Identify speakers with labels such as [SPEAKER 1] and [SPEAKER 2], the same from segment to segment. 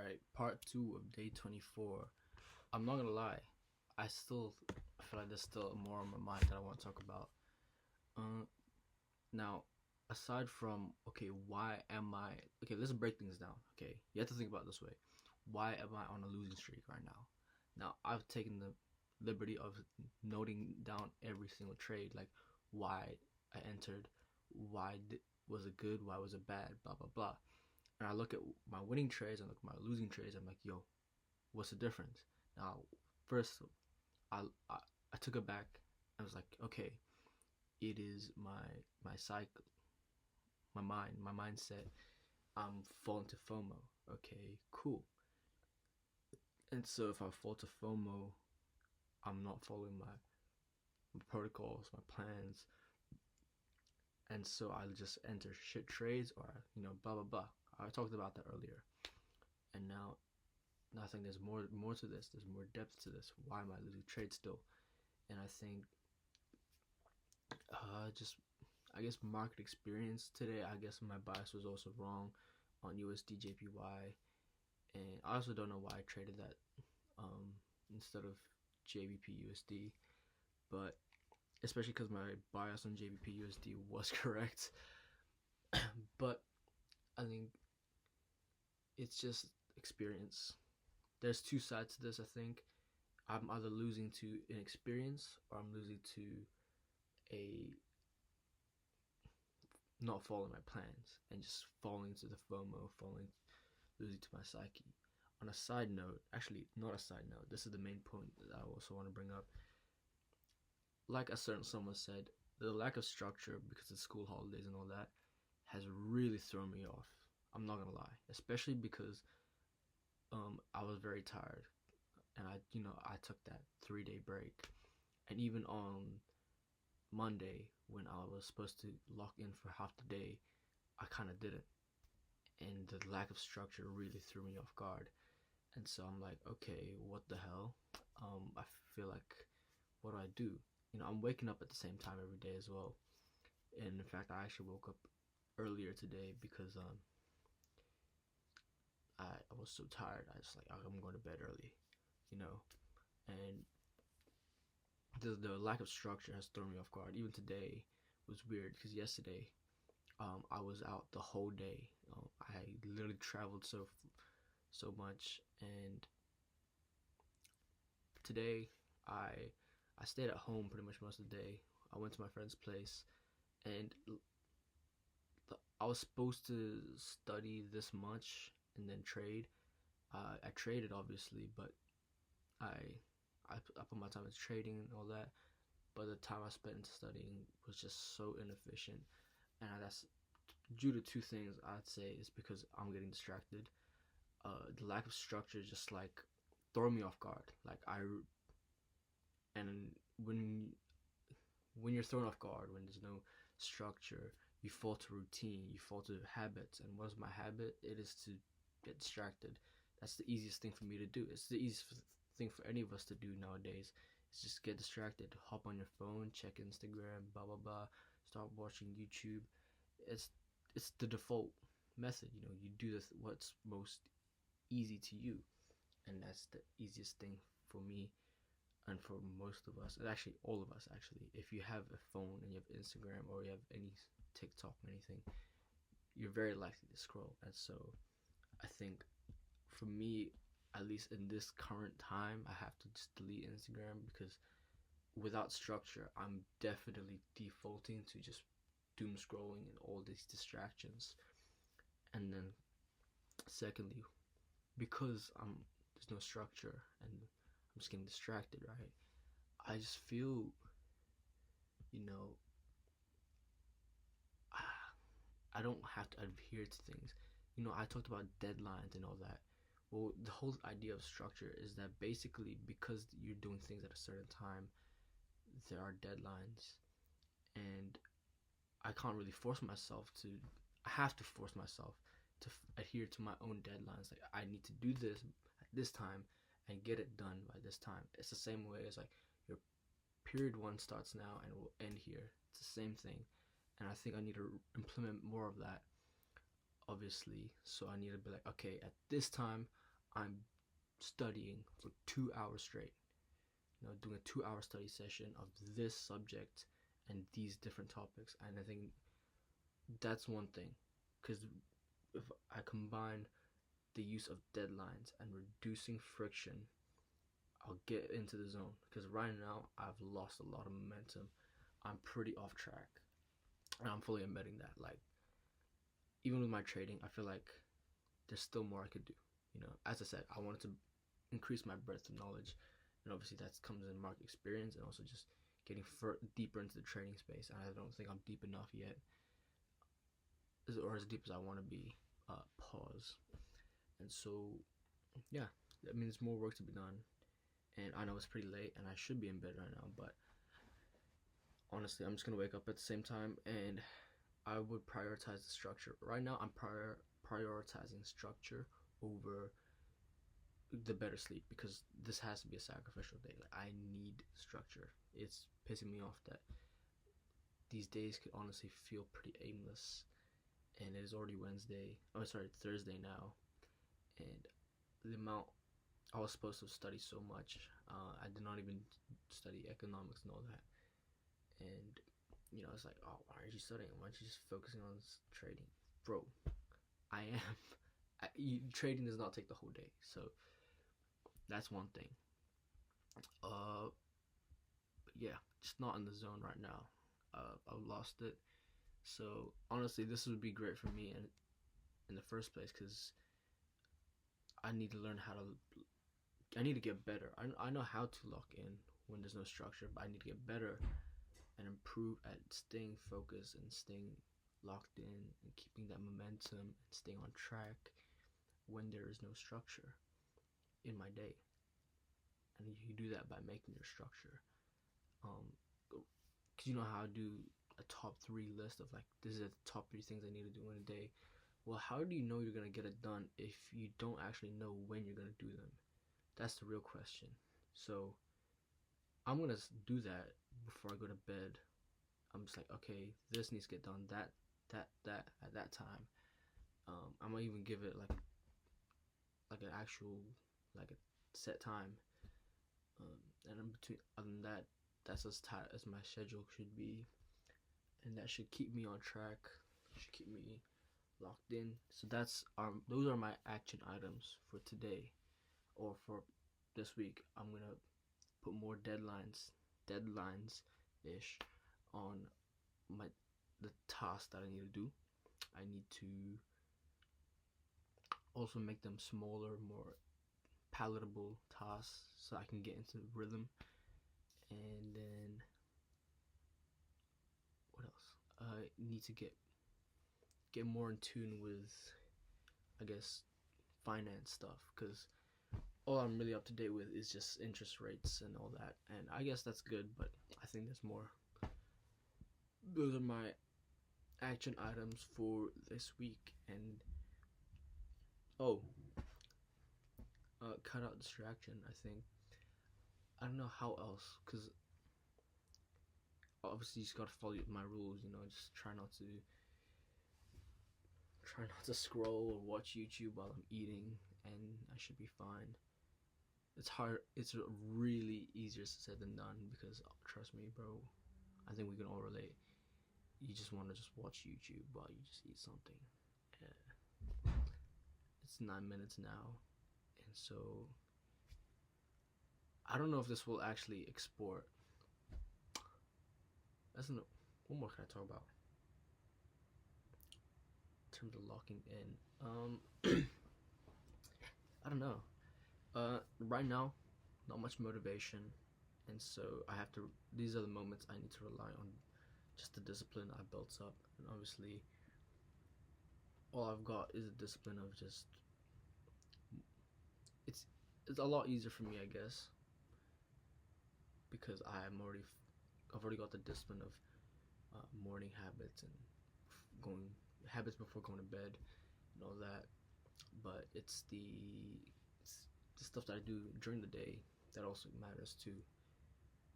[SPEAKER 1] Alright, part two of day 24. I'm not gonna lie, I still feel like there's still more on my mind that I want to talk about. Now, aside from, okay, why am I, okay, let's break things down, okay? You have to think about it this way. Why am I on a losing streak right now? Now, I've taken the liberty of noting down every single trade, like why I entered, was it good, why was it bad, blah, blah, blah. And I look at my winning trades and look at my losing trades. I'm like, yo, what's the difference? Now, first, I took it back. I was like, okay, it is my cycle, my mindset. I'm falling to FOMO. Okay, cool. And so if I fall to FOMO, I'm not following my protocols, my plans, and so I'll just enter shit trades or blah blah blah. I talked about that earlier, and now I think there's more to this. There's more depth to this. Why am I losing trade still? And I think just I guess market experience today. I guess my bias was also wrong on USD JPY, and I also don't know why I traded that instead of JBP USD, but especially because my bias on JBP USD was correct. But I think it's just experience. There's two sides to this. I think I'm either losing to inexperience or I'm losing to a not following my plans and just falling to the FOMO, losing to my psyche. On a side note, actually not a side note, this is the main point that I also want to bring up. Like a certain someone said, the lack of structure because of school holidays and all that has really thrown me off. I'm not gonna lie, especially because I was very tired, and I took that 3 day break, and even on Monday when I was supposed to lock in for half the day, I kind of didn't, and the lack of structure really threw me off guard. And so I'm like, okay, what the hell? I feel like, what do I do? I'm waking up at the same time every day as well, and in fact, I actually woke up earlier today because I was so tired. I just like I'm going to bed early, you know, and the lack of structure has thrown me off guard. Even today was weird because yesterday I was out the whole day. I literally traveled so much, and today I stayed at home pretty much most of the day. I went to my friend's place, and I was supposed to study this much and then trade. I traded obviously, but I I put my time into trading and all that. But the time I spent into studying was just so inefficient, and that's due to two things. I'd say is because I'm getting distracted. The lack of structure just like throw me off guard. And when you're thrown off guard, when there's no structure, you fall to routine, you fall to habits. And what is my habit? It is to get distracted. That's the easiest thing for me to do. It's the easiest thing for any of us to do nowadays. It's just get distracted, hop on your phone, check Instagram, blah blah blah, start watching YouTube. It's it's the default method. You do this what's most easy to you, and that's the easiest thing for me and for most of us, and actually all of us. Actually, if you have a phone and you have Instagram or you have any TikTok or anything, you're very likely to scroll. And so I think for me, at least in this current time, I have to just delete Instagram because without structure, I'm definitely defaulting to just doom scrolling and all these distractions. And then secondly, because there's no structure and I'm just getting distracted, right? I just feel, you know, I don't have to adhere to things. I talked about deadlines and all that. Well, the whole idea of structure is that basically because you're doing things at a certain time, there are deadlines, and I can't really force myself to. I have to force myself to adhere to my own deadlines. Like I need to do this at this time and get it done by this time. It's the same way as like your period one starts now and will end here. It's the same thing, and I think I need to implement more of that. Obviously, so I need to be like, okay, at this time I'm studying for 2 hours straight. Doing a 2 hour study session of this subject and these different topics. And I think that's one thing, because if I combine the use of deadlines and reducing friction, I'll get into the zone. Because right now I've lost a lot of momentum. I'm pretty off track, and I'm fully admitting that. Like, even with my trading, I feel like there's still more I could do. As I said, I wanted to increase my breadth of knowledge, and obviously that comes in market experience and also just getting deeper into the trading space. And I don't think I'm deep enough yet, or as deep as I want to be. Pause. And so, yeah, I mean, there's more work to be done, and I know it's pretty late, and I should be in bed right now, but honestly, I'm just gonna wake up at the same time, and I would prioritize the structure. Right now, I'm prioritizing structure over the better sleep, because this has to be a sacrificial day. Like, I need structure. It's pissing me off that these days could honestly feel pretty aimless, and it is already Thursday now, and the amount I was supposed to study so much, I did not even study economics and all that, and it's like, oh, why aren't you studying? Why aren't you just focusing on trading? Bro, I am. Trading does not take the whole day, so that's one thing. But yeah, just not in the zone right now. I've lost it. So honestly, this would be great for me in the first place, because I need to learn how to. I need to get better. I know how to lock in when there's no structure, but I need to get better and improve at staying focused and staying locked in and keeping that momentum and staying on track when there is no structure in my day. And you do that by making your structure. Because you know how I do a top 3 list of, like, this is the top 3 things I need to do in a day. Well, how do you know you're going to get it done if you don't actually know when you're going to do them? That's the real question. So I'm going to do that before I go to bed. I'm just like, okay, this needs to get done, that at that time. I might even give it like an actual, like, a set time. And in between, other than that, that's as tight as my schedule should be, and that should keep me on track. Should keep me locked in. So those are my action items for today, or for this week. I'm gonna put more deadlines ish on the tasks that I need to do. I need to also make them smaller, more palatable tasks, so I can get into rhythm. And then what else? I need to get more in tune with, I guess, finance stuff, because all I'm really up to date with is just interest rates and all that. And I guess that's good, but I think there's more. Those are my action items for this week. And cut out distraction. I think, I don't know how else, because obviously you just gotta follow my rules. Just try not to scroll or watch YouTube while I'm eating, and I should be fine. It's hard. It's really easier said than done, because trust me, bro, I think we can all relate. You just want to just watch YouTube while you just eat something. It's 9 minutes now, and so I don't know if this will actually export. What more can I talk about in terms of locking in? I don't know. Right now, not much motivation, and so I have to. These are the moments I need to rely on just the discipline I built up, and obviously, all I've got is a discipline of just. It's a lot easier for me, I guess, because I've already got the discipline of morning habits and going habits before going to bed and all that. But it's the stuff that I do during the day that also matters too.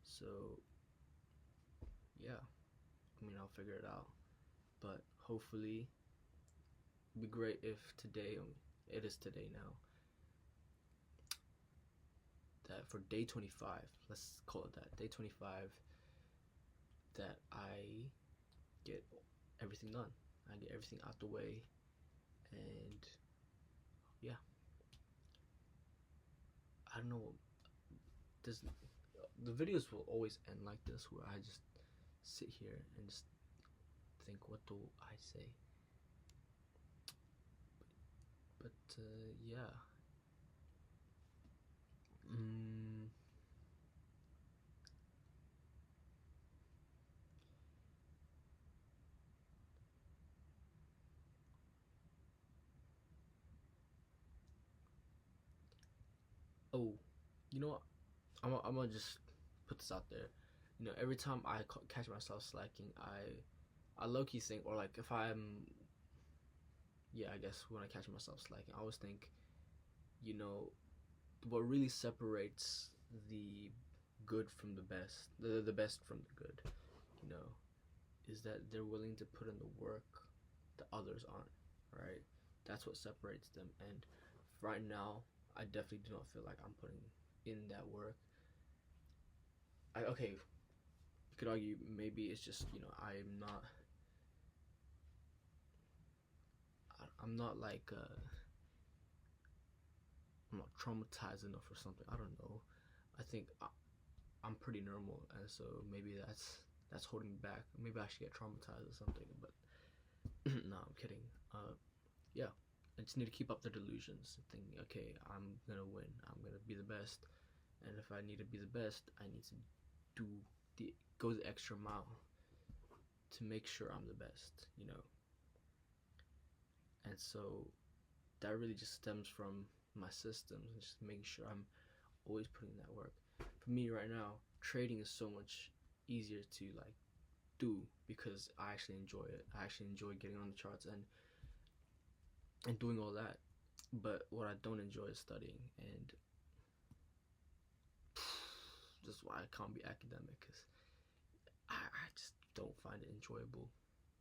[SPEAKER 1] So yeah, I mean, I'll figure it out. But hopefully, it'd be great if today, it is today now, that for day 25, let's call it that, day 25, that I get everything done. I get everything out the way, and yeah, I don't know. This the videos will always end like this, where I just sit here and just think, what do I say? But yeah. Mm, oh, you know what? I'm gonna just put this out there. You know, every time I catch myself slacking, I low key think, or like if I'm, yeah, I guess when I catch myself slacking, I always think, you know, what really separates the good from the best, the best from the good, you know, is that they're willing to put in the work that others aren't, right? That's what separates them. And right now, I definitely do not feel like I'm putting in that work. Okay, you could argue maybe it's just, you know, I'm not like I'm not traumatized enough or something. I don't know. I think I'm pretty normal, and so maybe that's holding me back. Maybe I should get traumatized or something. But no, I'm kidding. Yeah, I just need to keep up the delusions, thinking, okay, I'm gonna win. I'm gonna be the best, and if I need to be the best, I need to do go the extra mile to make sure I'm the best. You know, and so that really just stems from my systems and just making sure I'm always putting that work. For me right now, trading is so much easier to like do because I actually enjoy it. I actually enjoy getting on the charts and doing all that. But what I don't enjoy is studying, and this is why I can't be academic, because I just don't find it enjoyable.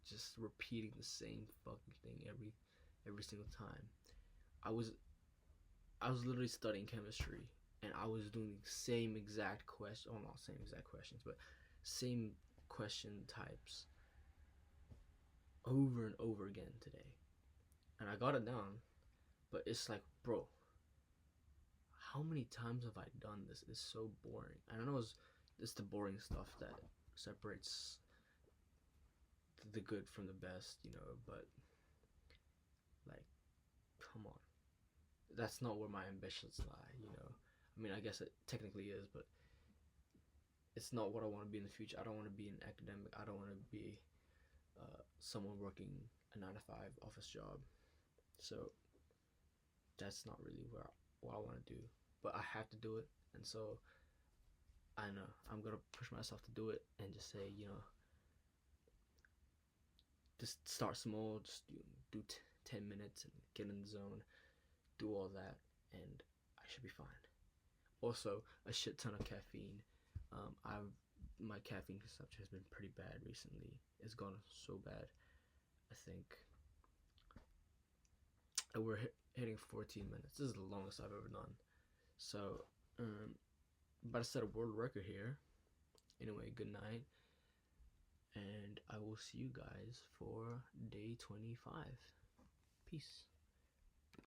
[SPEAKER 1] Just repeating the same fucking thing every single time. I was I was literally studying chemistry, and I was doing the same exact question. Oh, not same exact questions, but same question types over and over again today. And I got it down, but it's like, bro, how many times have I done this? It's so boring. And I know it's the boring stuff that separates the good from the best, you know, but like, come on. That's not where my ambitions lie, you know. I mean, I guess it technically is, but it's not what I want to be in the future. I don't want to be an academic. I don't want to be someone working a 9 to 5 office job. So that's not really what I want to do. But I have to do it, and so I know I'm gonna push myself to do it and just say, you know, just start small, just do 10 minutes and get in the zone, do all that, and I should be fine. Also, a shit ton of caffeine. I've My caffeine consumption has been pretty bad recently. It's gone so bad. I think we're hitting 14 minutes. This is the longest I've ever done. So, about to set a world record here. Anyway, good night, and I will see you guys for day 25. Peace.